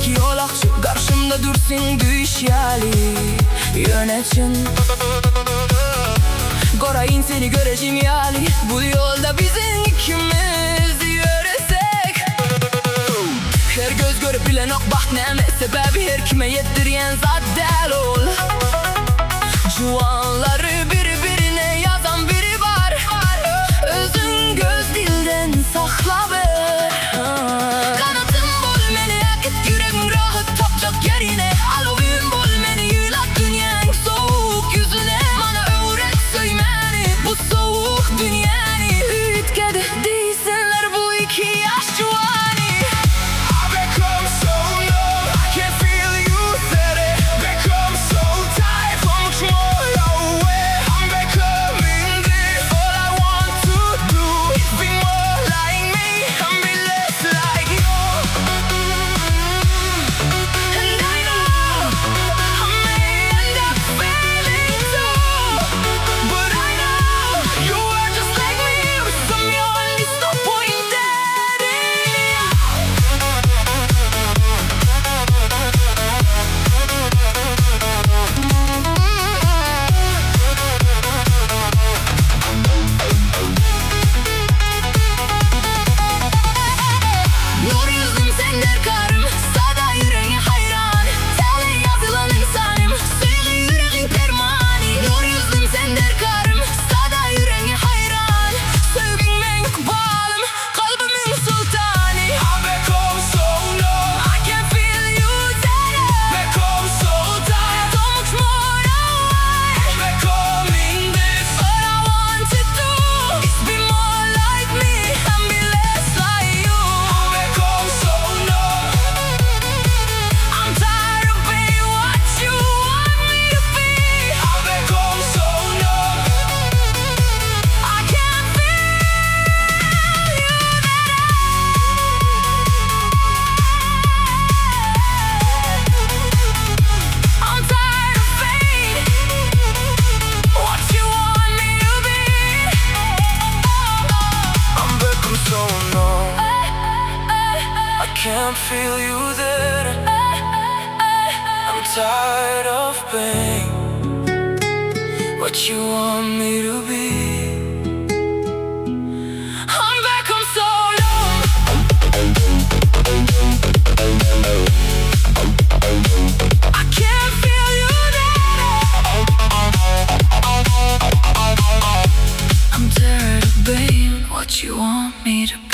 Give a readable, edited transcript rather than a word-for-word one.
iki yolakçı karşımda dursun düşyali yönetin. Korayın seni göreceğim yali, bu yolda bizim ikimiz yürüsek. Her göz görüp bilen ok bak neme sebebi, her kime yettiryen zat del ol. Juanları birbirine yazan biri var, özün göz dilden sakla ver. Kanatım bol meni akıt yüreğim rahat tapacak yerine. Halloween bol meni yılat dünyanın soğuk yüzüne. Bana öğret söymeni bu soğuk dünyanı. Ütkede değilsinler bu iki yaş juani. I become so numb, I can't feel you there. Become so tired from much more away. I'm becoming this. All I want to do is be more like me and be less like you. And I know I may end up failing too, But I know you are just like me, with some you only stop pointing. Ýüzlim sender karım, sada yüreğin hayran. Tele yazılan insanım, suylu yüreğin permani. Ýüzlim sender karım, sada yüreğin hayran. Sevgin men bağlım, kalbimin sultanı. I become so numb, I can feel you there. become so tired. So much more away. I'm becoming this. All I want to do is be more like me and be less like you. I become so numb. I'm tired of being what you want me to be. I become so numb. I can't feel you I'm tired of being what you want me to be. I'm become so numb. I can't feel you there. I'm tired of being what you want me to be. I'm back, I'm so numb. I can't feel you there. I'm tired of being what you want me to be.